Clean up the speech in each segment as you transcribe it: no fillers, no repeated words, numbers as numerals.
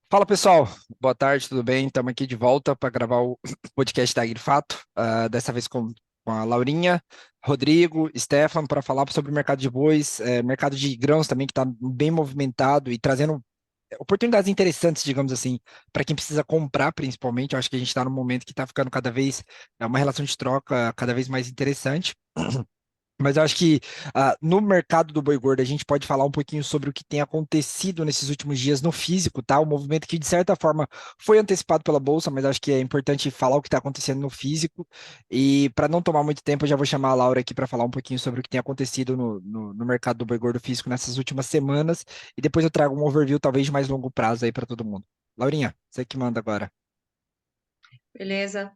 Fala pessoal, boa tarde, tudo bem? Estamos aqui de volta para gravar o podcast da Agrifato, dessa vez com a Laurinha, Rodrigo, Stefan, para falar sobre o mercado de bois, mercado de grãos também, que está bem movimentado e trazendo oportunidades interessantes, digamos assim, para quem precisa comprar, principalmente. Eu acho que a gente está num momento que está ficando cada vez, uma relação de troca cada vez mais interessante. Mas eu acho que no mercado do boi gordo a gente pode falar um pouquinho sobre o que tem acontecido nesses últimos dias no físico, tá? O movimento que, de certa forma, foi antecipado pela Bolsa, mas acho que é importante falar o que está acontecendo no físico. E para não tomar muito tempo, eu já vou chamar a Laura aqui para falar um pouquinho sobre o que tem acontecido no mercado do boi gordo físico nessas últimas semanas. E depois eu trago um overview, talvez de mais longo prazo aí para todo mundo. Laurinha, você que manda agora. Beleza.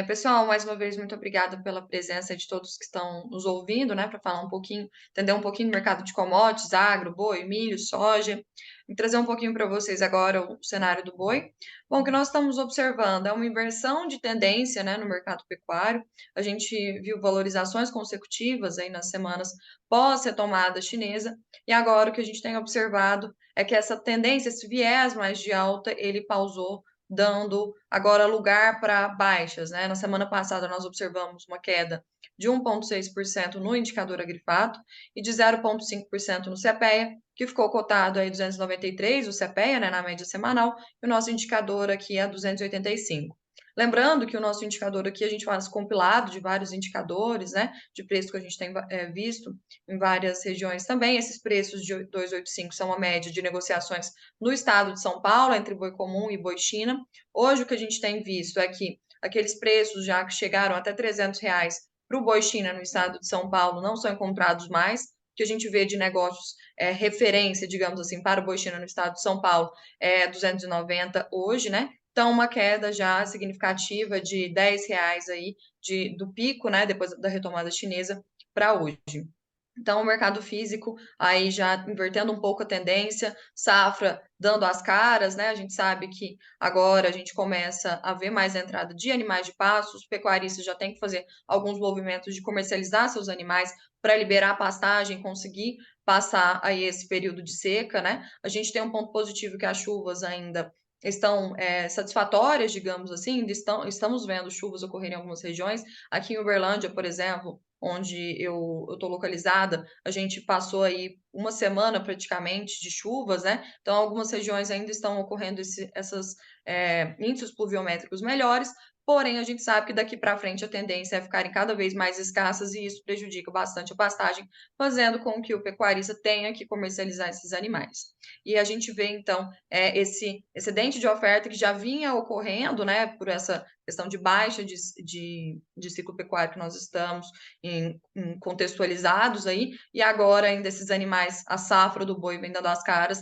Pessoal, mais uma vez, muito obrigada pela presença de todos que estão nos ouvindo, né, para falar um pouquinho, entender um pouquinho do mercado de commodities, agro, boi, milho, soja, e trazer um pouquinho para vocês agora o cenário do boi. Bom, o que nós estamos observando é uma inversão de tendência, né, no mercado pecuário. A gente viu valorizações consecutivas aí nas semanas pós-retomada chinesa, e agora o que a gente tem observado é que essa tendência, esse viés mais de alta, ele pausou dando agora lugar para baixas, né? Na semana passada nós observamos uma queda de 1,6% no indicador agrifato e de 0,5% no CPEA, que ficou cotado aí 293, o CPEA, né, na média semanal, e o nosso indicador aqui é 285. Lembrando que o nosso indicador aqui a gente faz compilado de vários indicadores, né, de preço que a gente tem visto em várias regiões também. Esses preços de 285 são a média de negociações no estado de São Paulo, entre boi comum e boi China. Hoje o que a gente tem visto é que aqueles preços já que chegaram até R$ 300 para o boi China no estado de São Paulo não são encontrados mais. O que a gente vê de negócios referência, digamos assim, para o boi China no estado de São Paulo é 290 hoje, né? Então, uma queda já significativa de R$ 10 aí do pico, né? Depois da retomada chinesa para hoje. Então, o mercado físico aí já invertendo um pouco a tendência, safra dando as caras, né? A gente sabe que agora a gente começa a ver mais entrada de animais de pasto, os pecuaristas já têm que fazer alguns movimentos de comercializar seus animais para liberar a pastagem, conseguir passar aí esse período de seca, né? A gente tem um ponto positivo que as chuvas ainda estão satisfatórias, digamos assim, estamos vendo chuvas ocorrerem em algumas regiões. Aqui em Uberlândia, por exemplo, onde eu estou localizada, a gente passou aí uma semana praticamente de chuvas, né? Então, algumas regiões ainda estão ocorrendo essas índices pluviométricos melhores, porém, a gente sabe que daqui para frente a tendência é ficarem cada vez mais escassas e isso prejudica bastante a pastagem, fazendo com que o pecuarista tenha que comercializar esses animais. E a gente vê, então, esse excedente de oferta que já vinha ocorrendo, né, por essa questão de baixa de ciclo pecuário que nós estamos contextualizados aí, e agora ainda esses animais, a safra do boi vem dando as caras,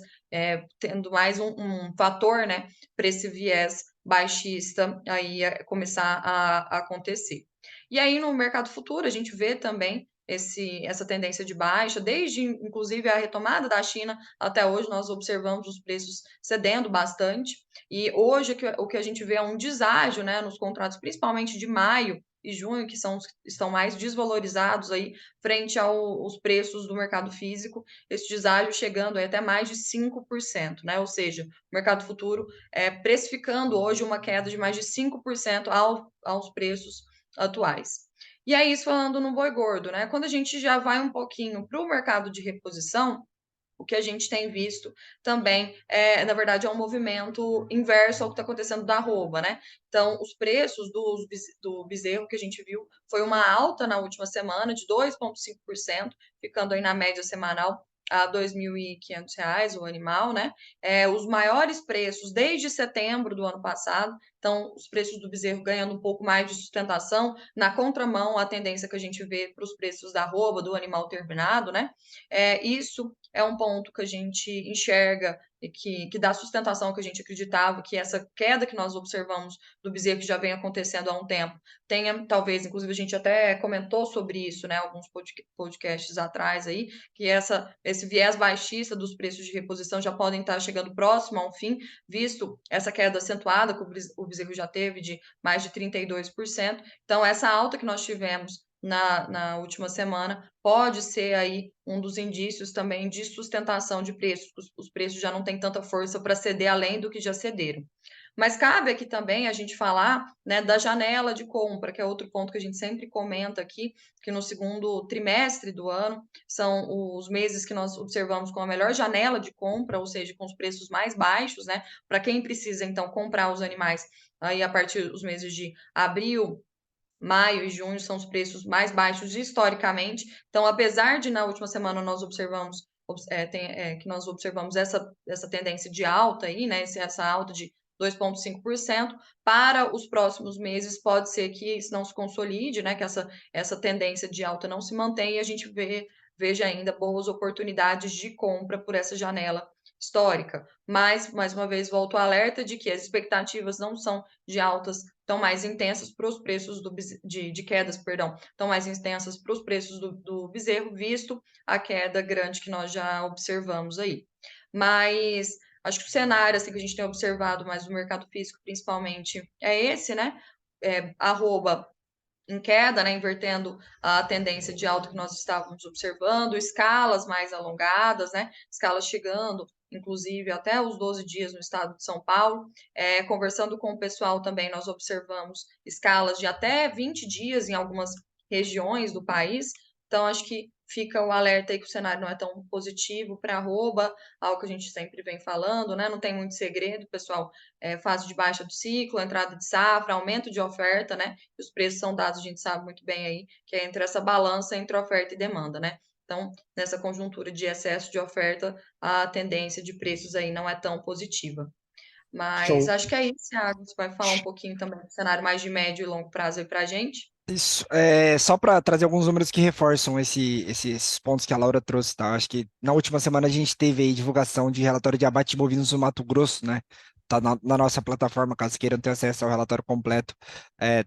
tendo mais um fator, né, para esse viés baixista aí começar a acontecer. E aí no mercado futuro a gente vê também essa tendência de baixa, desde inclusive a retomada da China até hoje nós observamos os preços cedendo bastante, e hoje o que a gente vê é um deságio, né, nos contratos, principalmente de maio e junho, que estão mais desvalorizados aí frente aos preços do mercado físico, esse deságio chegando aí até mais de 5%, né? Ou seja, o mercado futuro precificando hoje uma queda de mais de 5% aos preços atuais. E é isso falando no boi gordo, né? Quando a gente já vai um pouquinho para o mercado de reposição, o que a gente tem visto também na verdade, é um movimento inverso ao que está acontecendo da arroba, né? Então, os preços do bezerro que a gente viu foi uma alta na última semana de 2,5%, ficando aí na média semanal a R$ 2.500 o animal, né? Os maiores preços desde setembro do ano passado, então os preços do bezerro ganhando um pouco mais de sustentação, na contramão a tendência que a gente vê para os preços da arroba, do animal terminado, né? Isso é um ponto que a gente enxerga e que dá sustentação ao que a gente acreditava, que essa queda que nós observamos do bezerro que já vem acontecendo há um tempo, tenha, talvez, inclusive a gente até comentou sobre isso, né, alguns podcasts atrás aí, que esse viés baixista dos preços de reposição já podem estar chegando próximo a um fim, visto essa queda acentuada que o bezerro já teve de mais de 32%. Então, essa alta que nós tivemos na última semana, pode ser aí um dos indícios também de sustentação de preços. Os preços já não têm tanta força para ceder além do que já cederam. Mas cabe aqui também a gente falar, né, da janela de compra, que é outro ponto que a gente sempre comenta aqui, que no segundo trimestre do ano são os meses que nós observamos com a melhor janela de compra, ou seja, com os preços mais baixos, né? Para quem precisa então comprar os animais aí a partir dos meses de abril, maio e junho são os preços mais baixos historicamente. Então, apesar de na última semana nós observamos que nós observamos essa tendência de alta aí, né? Essa alta de 2,5%, para os próximos meses pode ser que isso não se consolide, né? Que essa tendência de alta não se mantenha e a gente veja ainda boas oportunidades de compra por essa janela histórica. Mas, mais uma vez, volto ao alerta de que as expectativas não são de altas tão mais intensas para os preços de quedas, perdão, tão mais intensas para os preços do bezerro, visto a queda grande que nós já observamos aí. Mas acho que o cenário assim, que a gente tem observado mais no mercado físico, principalmente, é esse, né? Arroba em queda, né, invertendo a tendência de alta que nós estávamos observando, escalas mais alongadas, né, escalas chegando, inclusive, até os 12 dias no estado de São Paulo. Conversando com o pessoal também, nós observamos escalas de até 20 dias em algumas regiões do país. Então, acho que fica o alerta aí que o cenário não é tão positivo para arroba, algo que a gente sempre vem falando, né? Não tem muito segredo, pessoal. Fase de baixa do ciclo, entrada de safra, aumento de oferta, né? Os preços são dados, a gente sabe muito bem aí, que é entre essa balança entre oferta e demanda, né? Então, nessa conjuntura de excesso de oferta, a tendência de preços aí não é tão positiva. Mas Show. acho que é isso, Thiago. Você vai falar um pouquinho também do cenário mais de médio e longo prazo aí para a gente? Isso, só para trazer alguns números que reforçam esses pontos que a Laura trouxe, tá? Acho que na última semana a gente teve aí divulgação de relatório de abate de bovinos no Mato Grosso, né? Tá na nossa plataforma, caso queiram ter acesso ao relatório completo,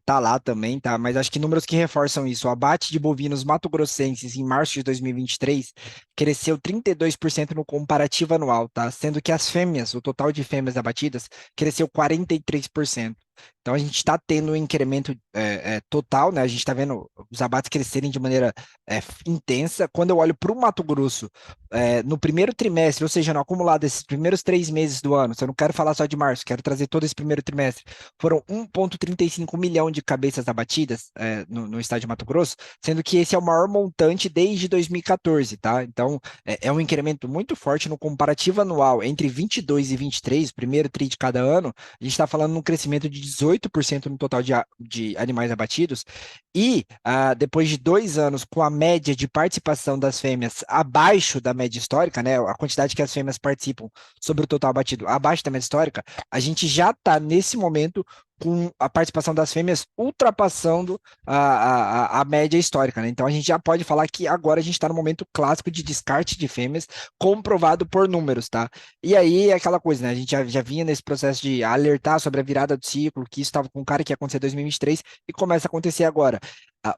tá lá também, tá? Mas acho que números que reforçam isso, o abate de bovinos mato-grossenses em março de 2023 cresceu 32% no comparativo anual, tá? Sendo que as fêmeas, o total de fêmeas abatidas, cresceu 43%. Então a gente está tendo um incremento total, né? A gente está vendo os abates crescerem de maneira intensa. Quando eu olho para o Mato Grosso, no primeiro trimestre, ou seja, no acumulado desses primeiros 3 meses do ano, se eu não quero falar só de março, quero trazer todo esse primeiro trimestre, foram 1,35 milhão de cabeças abatidas no estado de Mato Grosso, sendo que esse é o maior montante desde 2014, tá? Então é um incremento muito forte no comparativo anual entre 22 e 23, primeiro tri de cada ano. A gente está falando num crescimento de 18% no total de animais abatidos. E depois de 2 anos, com a média de participação das fêmeas abaixo da média histórica, né, a quantidade que as fêmeas participam sobre o total abatido abaixo da média histórica, a gente já está nesse momento com a participação das fêmeas ultrapassando a média histórica, né? Então a gente já pode falar que agora a gente está no momento clássico de descarte de fêmeas, comprovado por números, tá? E aí é aquela coisa, né? A gente já vinha nesse processo de alertar sobre a virada do ciclo, que isso estava com cara que ia acontecer em 2023 e começa a acontecer agora.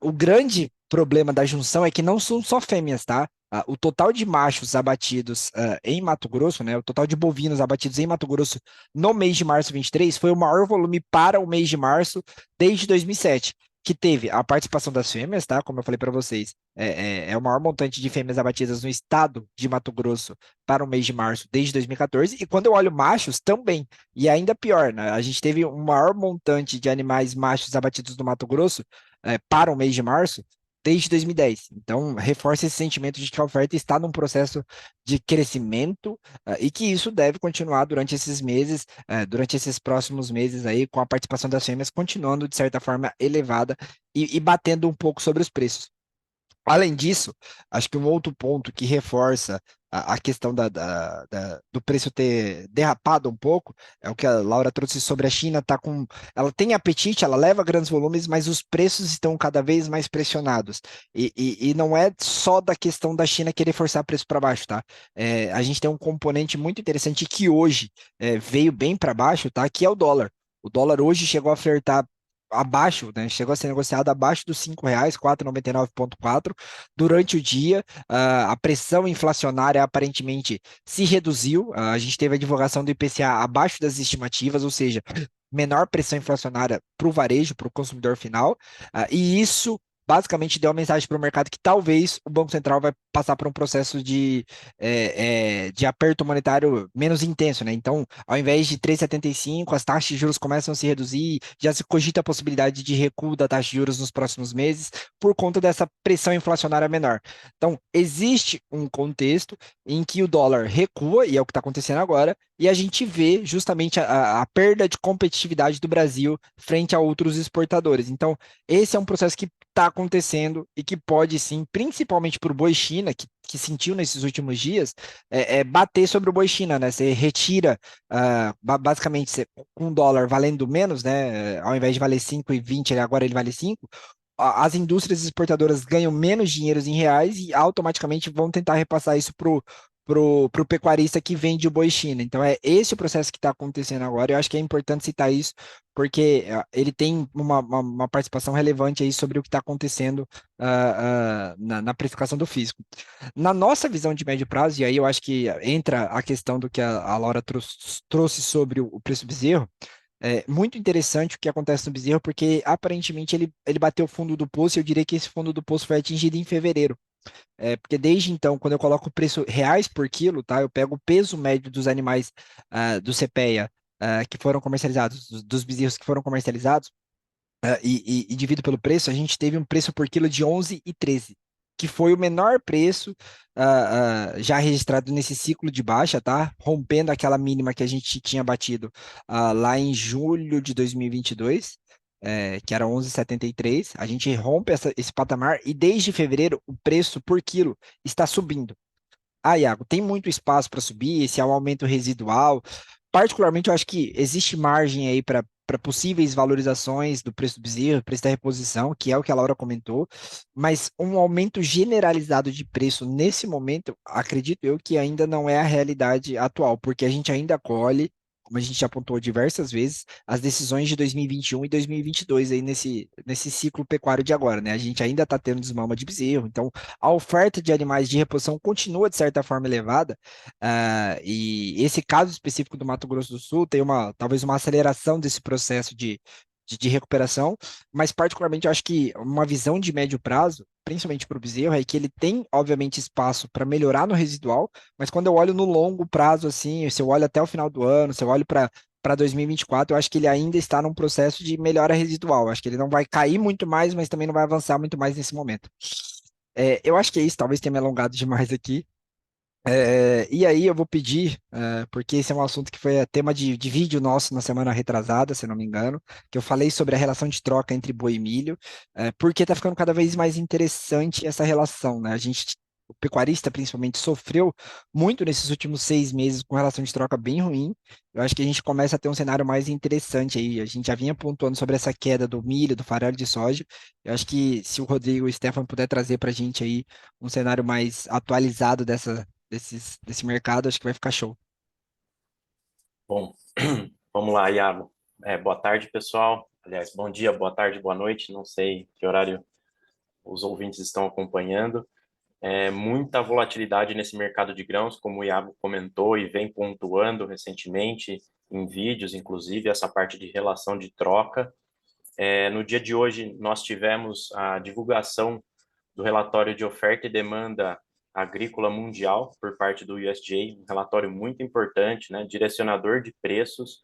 O grande problema da junção é que não são só fêmeas, tá? O total de machos abatidos em Mato Grosso, né? O total de bovinos abatidos em Mato Grosso no mês de março 23 foi o maior volume para o mês de março desde 2007, que teve a participação das fêmeas, tá? Como eu falei para vocês, é o maior montante de fêmeas abatidas no estado de Mato Grosso para o mês de março desde 2014. E quando eu olho machos, também. E ainda pior, né? A gente teve um maior montante de animais machos abatidos no Mato Grosso para o mês de março desde 2010. Então, reforça esse sentimento de que a oferta está num processo de crescimento e que isso deve continuar durante esses meses, durante esses próximos meses aí, com a participação das fêmeas continuando de certa forma elevada e batendo um pouco sobre os preços. Além disso, acho que um outro ponto que reforça a questão do preço ter derrapado um pouco é o que a Laura trouxe sobre a China. Ela tem apetite, ela leva grandes volumes, mas os preços estão cada vez mais pressionados. E não é só da questão da China querer forçar preço para baixo, tá? A gente tem um componente muito interessante que hoje veio bem para baixo, tá? Que é o dólar. O dólar hoje chegou a flertar abaixo, né? Chegou a ser negociado abaixo dos R$ 5, 4,99,4 durante o dia. A pressão inflacionária aparentemente se reduziu. A gente teve a divulgação do IPCA abaixo das estimativas, ou seja, menor pressão inflacionária para o varejo, para o consumidor final, e isso basicamente deu uma mensagem para o mercado que talvez o Banco Central vai passar por um processo de aperto monetário menos intenso, né? Então, ao invés de 3,75, as taxas de juros começam a se reduzir, já se cogita a possibilidade de recuo da taxa de juros nos próximos meses por conta dessa pressão inflacionária menor. Então, existe um contexto em que o dólar recua, e é o que está acontecendo agora, e a gente vê justamente a perda de competitividade do Brasil frente a outros exportadores. Então, esse é um processo que está acontecendo e que pode sim, principalmente para o boi China, que sentiu nesses últimos dias, bater sobre o boi China, né? Você retira, basicamente, com um dólar valendo menos, né? Ao invés de valer 5,20, agora ele vale 5. As indústrias exportadoras ganham menos dinheiro em reais e automaticamente vão tentar repassar isso pro pecuarista que vende o boi China. Então é esse o processo que está acontecendo agora. Eu acho que é importante citar isso, porque ele tem uma participação relevante aí sobre o que está acontecendo na precificação do físico. Na nossa visão de médio prazo, e aí eu acho que entra a questão do que a Laura trouxe sobre o preço bezerro. É muito interessante o que acontece no bezerro, porque aparentemente ele bateu o fundo do poço, e eu diria que esse fundo do poço foi atingido em fevereiro. Porque desde então, quando eu coloco o preço reais por quilo, tá? Eu pego o peso médio dos animais do CPEA que foram comercializados, dos bezerros que foram comercializados, e divido pelo preço, a gente teve um preço por quilo de 11,13, que foi o menor preço já registrado nesse ciclo de baixa, tá? Rompendo aquela mínima que a gente tinha batido lá em julho de 2022. Que era 11,73. A gente rompe esse patamar e desde fevereiro o preço por quilo está subindo. Iago, tem muito espaço para subir, esse é um aumento residual. Particularmente, eu acho que existe margem aí para possíveis valorizações do preço do bezerro, preço da reposição, que é o que a Laura comentou, mas um aumento generalizado de preço nesse momento, acredito eu que ainda não é a realidade atual, porque a gente ainda colhe, como a gente já apontou diversas vezes, as decisões de 2021 e 2022 aí nesse ciclo pecuário de agora, né? A gente ainda está tendo desmama de bezerro, então a oferta de animais de reposição continua, de certa forma, elevada, e esse caso específico do Mato Grosso do Sul tem talvez uma aceleração desse processo de recuperação, mas particularmente eu acho que uma visão de médio prazo, principalmente para o bezerro, é que ele tem, obviamente, espaço para melhorar no residual, mas quando eu olho no longo prazo, assim, se eu olho até o final do ano, se eu olho para 2024, eu acho que ele ainda está num processo de melhora residual. Eu acho que ele não vai cair muito mais, mas também não vai avançar muito mais nesse momento. Eu acho que é isso, talvez tenha me alongado demais aqui. E aí eu vou pedir, porque esse é um assunto que foi tema de vídeo nosso na semana retrasada, se não me engano, que eu falei sobre a relação de troca entre boi e milho, porque está ficando cada vez mais interessante essa relação, né? O pecuarista principalmente sofreu muito nesses últimos 6 meses com relação de troca bem ruim. Eu acho que a gente começa a ter um cenário mais interessante aí. A gente já vinha pontuando sobre essa queda do milho, do farelo de soja. Eu acho que se o Rodrigo e o Stefan puder trazer para a gente aí um cenário mais atualizado desse mercado, acho que vai ficar show. Bom, vamos lá, Iago. Boa tarde, pessoal. Aliás, bom dia, boa tarde, boa noite. Não sei que horário os ouvintes estão acompanhando. Muita volatilidade nesse mercado de grãos, como o Iago comentou e vem pontuando recentemente em vídeos, inclusive, essa parte de relação de troca. No dia de hoje, nós tivemos a divulgação do relatório de oferta e demanda agrícola mundial por parte do USDA, um relatório muito importante, né, direcionador de preços,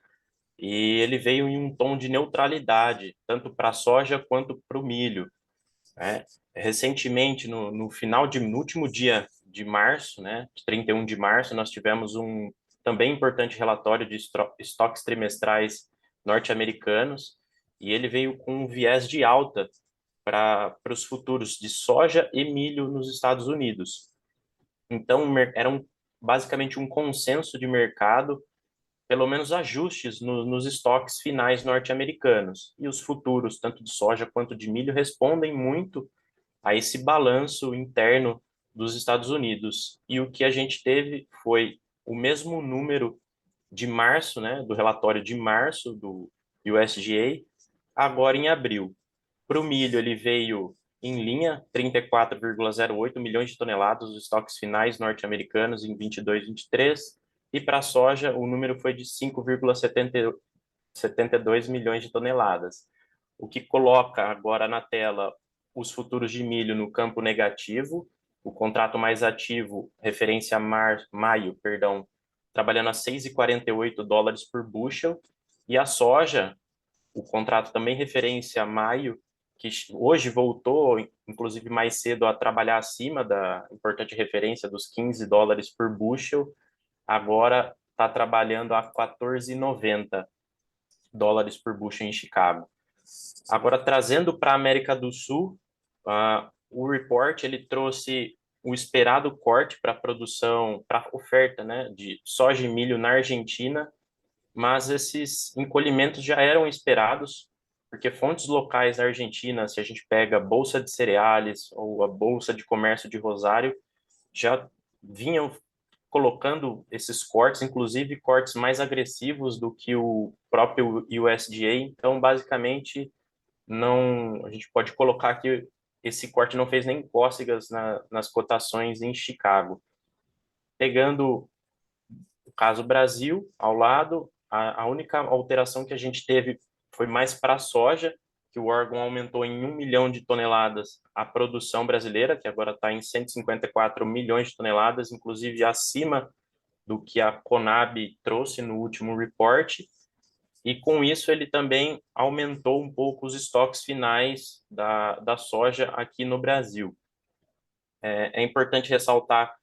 e ele veio em um tom de neutralidade, tanto para a soja quanto para o milho. Né? Recentemente, no último dia de março, né, 31 de março, nós tivemos um também importante relatório de estoques trimestrais norte-americanos, e ele veio com um viés de alta para os futuros de soja e milho nos Estados Unidos. Então, basicamente um consenso de mercado, pelo menos ajustes nos estoques finais norte-americanos. E os futuros, tanto de soja quanto de milho, respondem muito a esse balanço interno dos Estados Unidos. E o que a gente teve foi o mesmo número de março, né, do relatório de março do USDA, agora em abril. Para o milho, ele veio em linha, 34,08 milhões de toneladas, os estoques finais norte-americanos em 22, 23. E para a soja, o número foi de 5,72 milhões de toneladas. O que coloca agora na tela os futuros de milho no campo negativo, o contrato mais ativo, referência a maio, perdão, trabalhando a $6,48 por bushel, e a soja, o contrato também referência a maio, que hoje voltou, inclusive mais cedo, a trabalhar acima da importante referência dos $15 por bushel, agora está trabalhando a $14,90 por bushel em Chicago. Agora, trazendo para a América do Sul, o report ele trouxe o esperado corte para a produção, para a oferta, né, de soja e milho na Argentina, mas esses encolhimentos já eram esperados, porque fontes locais da Argentina, se a gente pega a Bolsa de Cereais ou a Bolsa de Comércio de Rosário, já vinham colocando esses cortes, inclusive cortes mais agressivos do que o próprio USDA. Então, basicamente, não, a gente pode colocar que esse corte não fez nem cócegas nas cotações em Chicago. Pegando o caso Brasil ao lado, a única alteração que a gente teve foi mais para a soja, que o órgão aumentou em 1 milhão de toneladas a produção brasileira, que agora está em 154 milhões de toneladas, inclusive acima do que a Conab trouxe no último report, e com isso ele também aumentou um pouco os estoques finais da soja aqui no Brasil. É importante ressaltar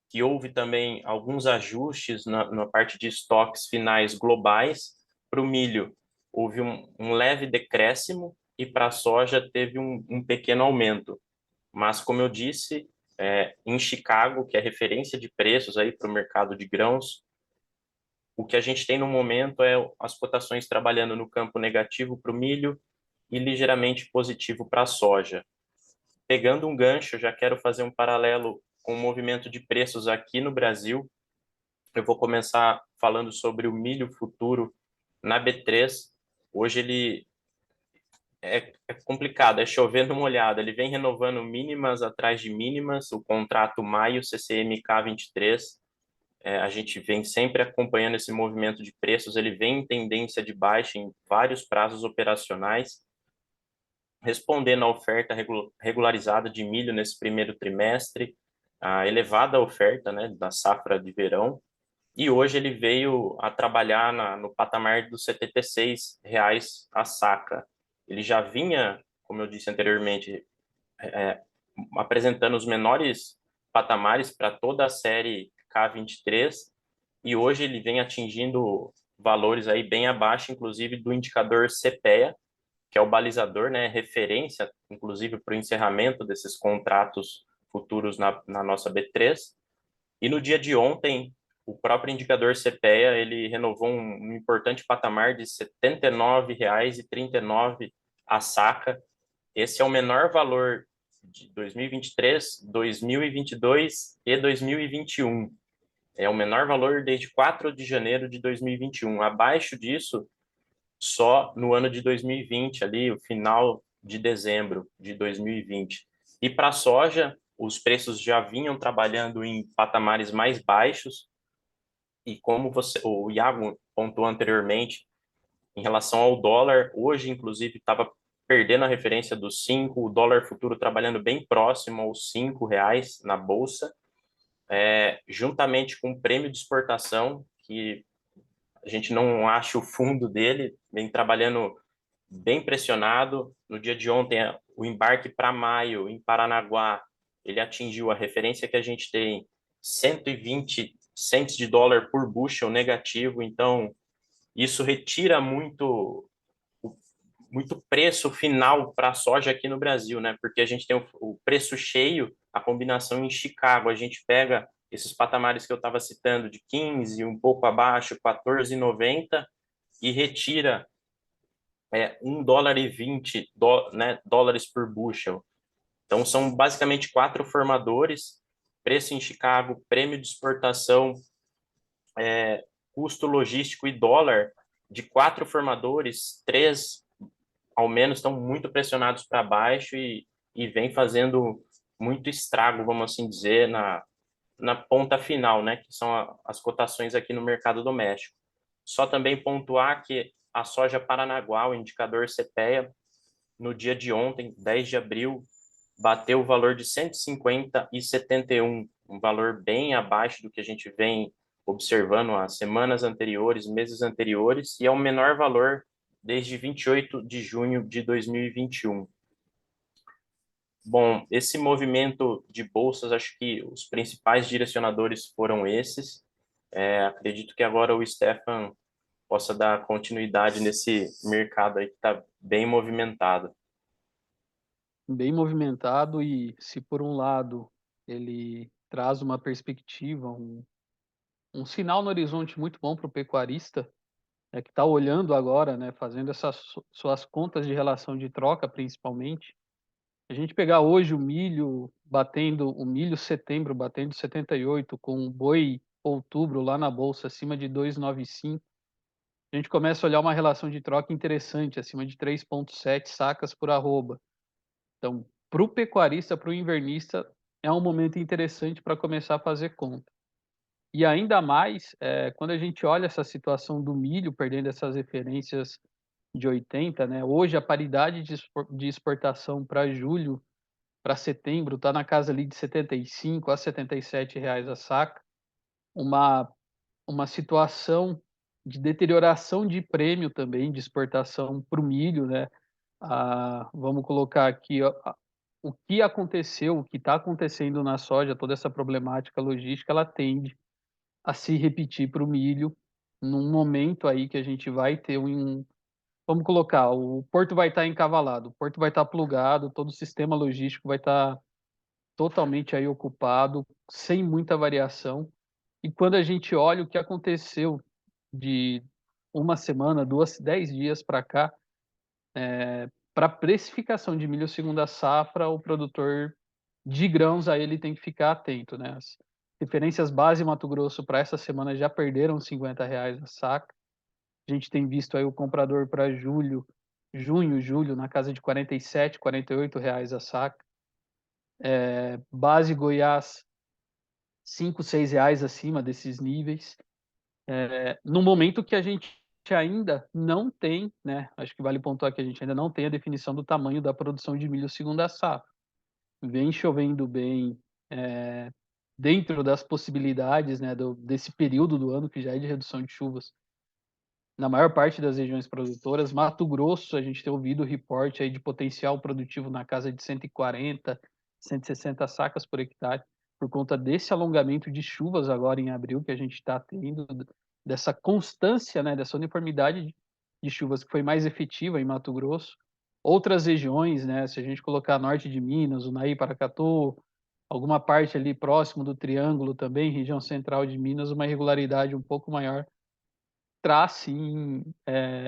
que houve também alguns ajustes na parte de estoques finais globais. Para o milho, houve um leve decréscimo e para a soja teve um pequeno aumento. Mas, como eu disse, em Chicago, que é referência de preços aí para o mercado de grãos, o que a gente tem no momento é as cotações trabalhando no campo negativo para o milho e ligeiramente positivo para a soja. Pegando um gancho, já quero fazer um paralelo com o movimento de preços aqui no Brasil. Eu vou começar falando sobre o milho futuro na B3. Hoje ele é complicado, é chovendo molhado. Ele vem renovando mínimas atrás de mínimas. O contrato maio CCMK 23, a gente vem sempre acompanhando esse movimento de preços. Ele vem em tendência de baixa em vários prazos operacionais, respondendo à oferta regularizada de milho nesse primeiro trimestre, a elevada oferta, né, da safra de verão, e hoje ele veio a trabalhar no patamar dos R$ 76 a saca. Ele já vinha, como eu disse anteriormente, apresentando os menores patamares para toda a série K23, e hoje ele vem atingindo valores aí bem abaixo, inclusive do indicador CPEA, que é o balizador, né, referência, inclusive, para o encerramento desses contratos futuros na nossa B3. E no dia de ontem, o próprio indicador CPEA, ele renovou um importante patamar de R$ 79,39 a saca. Esse é o menor valor de 2023, 2022 e 2021. É o menor valor desde 4 de janeiro de 2021. Abaixo disso, só no ano de 2020, ali, o final de dezembro de 2020. E para a soja, os preços já vinham trabalhando em patamares mais baixos, e como o Iago pontuou anteriormente, em relação ao dólar, hoje, inclusive, estava perdendo a referência dos 5, o dólar futuro trabalhando bem próximo aos R$ 5 na Bolsa, juntamente com o prêmio de exportação, que a gente não acha o fundo dele, vem trabalhando bem pressionado. No dia de ontem, o embarque para maio em Paranaguá, ele atingiu a referência que a gente tem, 120 cents de dólar por bushel negativo. Então, isso retira muito preço final para a soja aqui no Brasil, né? Porque a gente tem o preço cheio, a combinação em Chicago, a gente pega esses patamares que eu estava citando, de 15, um pouco abaixo, 14,90, e retira $1,20, né, dólares por bushel. Então, são basicamente 4 formadores: preço em Chicago, prêmio de exportação, custo logístico e dólar. De 4 formadores, 3 ao menos estão muito pressionados para baixo e vem fazendo muito estrago, vamos assim dizer, na ponta final, né, que são as cotações aqui no mercado doméstico. Só também pontuar que a soja Paranaguá, o indicador CPEA, no dia de ontem, 10 de abril, bateu o valor de 150,71, um valor bem abaixo do que a gente vem observando as semanas anteriores, meses anteriores, e é o menor valor desde 28 de junho de 2021. Bom, esse movimento de bolsas, acho que os principais direcionadores foram esses. Acredito que agora o Stefan possa dar continuidade nesse mercado aí que está bem movimentado. Bem movimentado, e se por um lado ele traz uma perspectiva, um sinal no horizonte muito bom para o pecuarista, que está olhando agora, né, fazendo essas suas contas de relação de troca, principalmente. A gente pegar hoje o milho setembro batendo 78, com o boi outubro lá na bolsa acima de 2,95, a gente começa a olhar uma relação de troca interessante, acima de 3,7 sacas por arroba. Então, para o pecuarista, para o invernista, é um momento interessante para começar a fazer conta. E ainda mais, quando a gente olha essa situação do milho perdendo essas referências de 80, né? Hoje a paridade de exportação para julho, para setembro, está na casa ali de 75 a 77 reais a saca. Uma situação de deterioração de prêmio também de exportação para o milho, né? Vamos colocar aqui o que aconteceu, o que está acontecendo na soja, toda essa problemática logística, ela tende a se repetir para o milho num momento aí que a gente vai ter vamos colocar, o porto vai estar encavalado, o porto vai estar plugado, todo o sistema logístico vai estar totalmente aí ocupado, sem muita variação. E quando a gente olha o que aconteceu de uma semana, 10 dias para cá, para a precificação de milho segunda safra, o produtor de grãos aí ele tem que ficar atento, né? As referências base Mato Grosso para essa semana já perderam R$ 50 a saca. A gente tem visto aí o comprador para junho, julho, na casa de 47, R$ 48 a saca. Base Goiás, R$ 5, R$ 6 acima desses níveis. No momento que a gente ainda não tem, né? Acho que vale pontuar que a gente ainda não tem a definição do tamanho da produção de milho segunda safra. Vem chovendo bem, dentro das possibilidades, né, desse período do ano que já é de redução de chuvas na maior parte das regiões produtoras. Mato Grosso, a gente tem ouvido reporte aí de potencial produtivo na casa de 140, 160 sacas por hectare, por conta desse alongamento de chuvas agora em abril que a gente está tendo, dessa constância, né, dessa uniformidade de chuvas que foi mais efetiva em Mato Grosso. Outras regiões, né, se a gente colocar norte de Minas, Unaí, Paracatu, alguma parte ali próximo do Triângulo também, região central de Minas, uma irregularidade um pouco maior, traz sim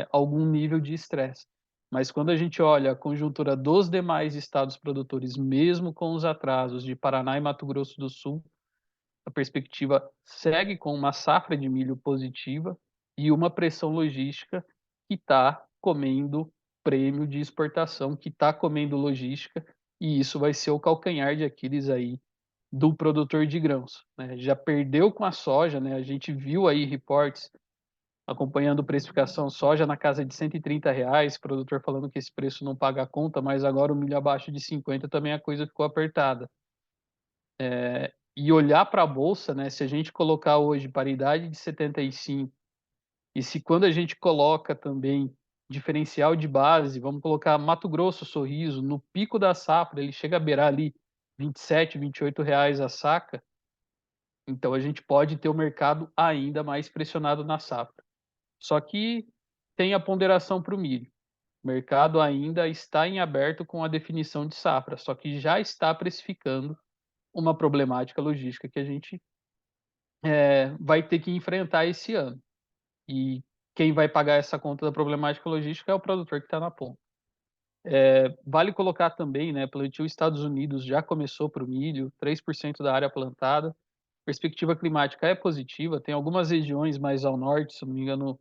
algum nível de estresse. Mas quando a gente olha a conjuntura dos demais estados produtores, mesmo com os atrasos de Paraná e Mato Grosso do Sul, a perspectiva segue com uma safra de milho positiva e uma pressão logística que está comendo prêmio de exportação, que está comendo logística, e isso vai ser o calcanhar de Aquiles aí do produtor de grãos, né? Já perdeu com a soja, né? A gente viu aí reportes acompanhando precificação soja na casa de R$ 130, produtor falando que esse preço não paga a conta, mas agora o milho abaixo de 50 também a coisa ficou apertada. E olhar para a bolsa, né, se a gente colocar hoje paridade de 75, e se quando a gente coloca também diferencial de base, vamos colocar Mato Grosso, Sorriso, no pico da safra, ele chega a beirar ali R$ 27, R$ 28 a saca, então a gente pode ter o mercado ainda mais pressionado na safra. Só que tem a ponderação para o milho. O mercado ainda está em aberto com a definição de safra, só que já está precificando uma problemática logística que a gente vai ter que enfrentar esse ano. E quem vai pagar essa conta da problemática logística é o produtor que está na ponta. Vale colocar também, né, plantio Estados Unidos já começou para o milho, 3% da área plantada. Perspectiva climática é positiva, tem algumas regiões mais ao norte, se não me engano,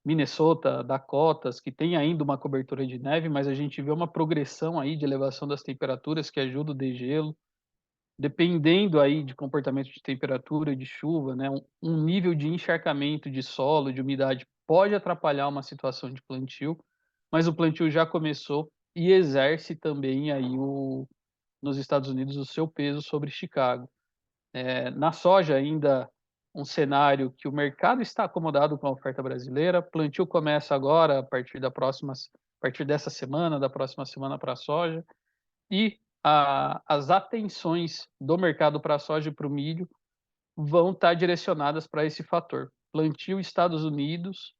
Minnesota, Dakotas, que tem ainda uma cobertura de neve, mas a gente vê uma progressão aí de elevação das temperaturas que ajuda o degelo. Dependendo aí de comportamento de temperatura, de chuva, né, um nível de encharcamento de solo, de umidade, pode atrapalhar uma situação de plantio, mas o plantio já começou e exerce também aí nos Estados Unidos o seu peso sobre Chicago. Na soja ainda um cenário que o mercado está acomodado com a oferta brasileira, plantio começa agora a partir dessa semana, da próxima semana para a soja, e as atenções do mercado para a soja e para o milho vão estar direcionadas para esse fator. Plantio Estados Unidos,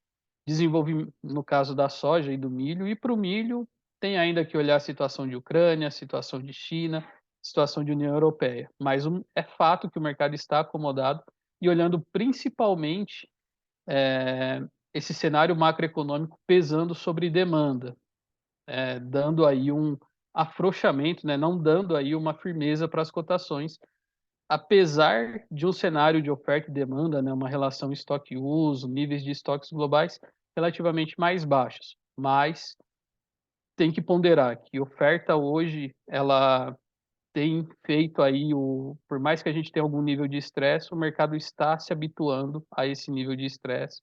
desenvolvimento, no caso da soja e do milho, e para o milho tem ainda que olhar a situação de Ucrânia, a situação de China, situação de União Europeia. Mas é fato que o mercado está acomodado e olhando principalmente esse cenário macroeconômico pesando sobre demanda, dando aí um afrouxamento, né, não dando aí uma firmeza para as cotações, apesar de um cenário de oferta e demanda, né, uma relação estoque-uso, níveis de estoques globais relativamente mais baixos. Mas tem que ponderar que oferta hoje, ela tem feito aí, por mais que a gente tenha algum nível de estresse, o mercado está se habituando a esse nível de estresse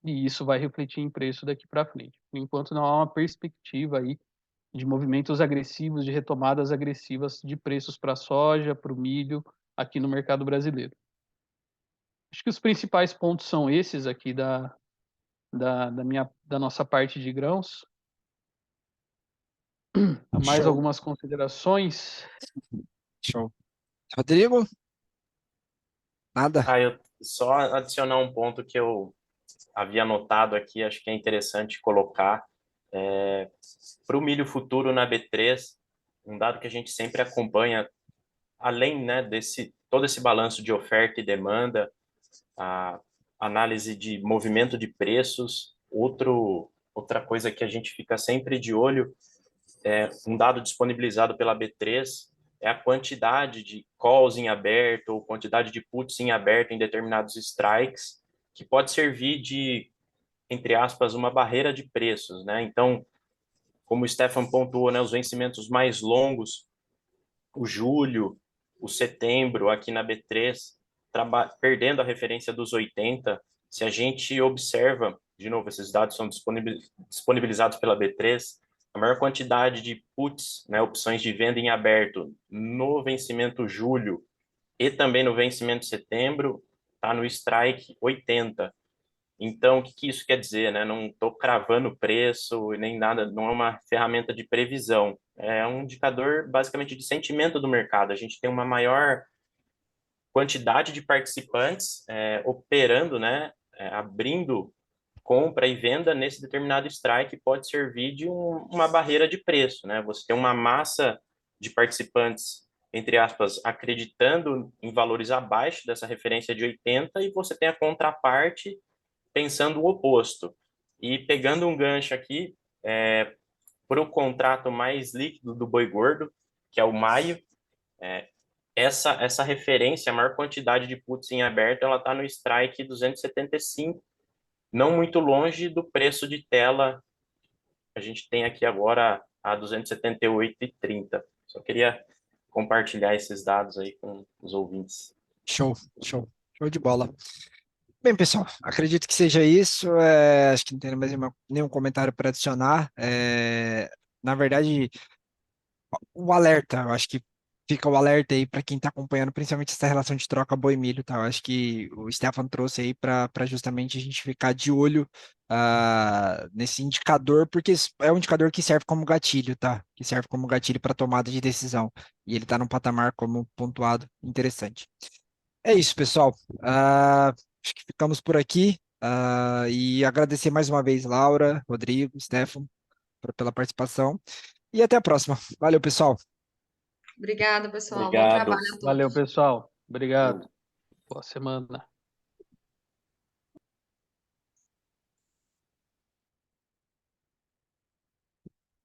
e isso vai refletir em preço daqui para frente. Enquanto não há uma perspectiva aí de movimentos agressivos, de retomadas agressivas de preços para a soja, para o milho, aqui no mercado brasileiro. Acho que os principais pontos são esses aqui da nossa parte de grãos. Mais Show, algumas considerações? show. Rodrigo, nada? Eu só adicionar um ponto que eu havia anotado aqui, acho que é interessante colocar. Para o milho futuro na B3, um dado que a gente sempre acompanha, além, né, todo esse balanço de oferta e demanda, a análise de movimento de preços, outra coisa que a gente fica sempre de olho, um dado disponibilizado pela B3, é a quantidade de calls em aberto ou quantidade de puts em aberto em determinados strikes, que pode servir de, entre aspas, uma barreira de preços, né? Então, como o Stefan pontuou, né, os vencimentos mais longos, o julho, o setembro, aqui na B3, perdendo a referência dos 80, se a gente observa, de novo, esses dados são disponibilizados pela B3, a maior quantidade de puts, né, opções de venda em aberto, no vencimento julho e também no vencimento setembro, está no strike 80. Então, o que, que isso quer dizer, né? Não estou cravando preço e nem nada, não é uma ferramenta de previsão. É um indicador, basicamente, de sentimento do mercado. A gente tem uma maior quantidade de participantes operando, né? Abrindo compra e venda nesse determinado strike pode servir de uma barreira de preço, né? Você tem uma massa de participantes, entre aspas, acreditando em valores abaixo dessa referência de 80 e você tem a contraparte pensando o oposto. E pegando um gancho aqui, para o contrato mais líquido do boi gordo, que é o maio, essa referência, a maior quantidade de puts em aberto, ela está no strike 275, não muito longe do preço de tela que a gente tem aqui agora a 278,30. Só queria compartilhar esses dados aí com os ouvintes. Show, show, show de bola. Bem, pessoal, acredito que seja isso. Acho que não tem mais nenhum comentário para adicionar. Na verdade, o alerta, eu acho que fica o alerta aí para quem está acompanhando, principalmente essa relação de troca boi-milho, tá? Eu acho que o Stefan trouxe aí para justamente a gente ficar de olho nesse indicador, porque é um indicador que serve como gatilho, tá? Que serve como gatilho para tomada de decisão. E ele está num patamar, como pontuado, interessante. É isso, pessoal. Acho que ficamos por aqui. E agradecer mais uma vez, Laura, Rodrigo, Stefan, pela participação. E até a próxima. Valeu, pessoal. Obrigada, pessoal. Bom Obrigado. trabalho a Valeu, todos. pessoal. Obrigado. Boa semana.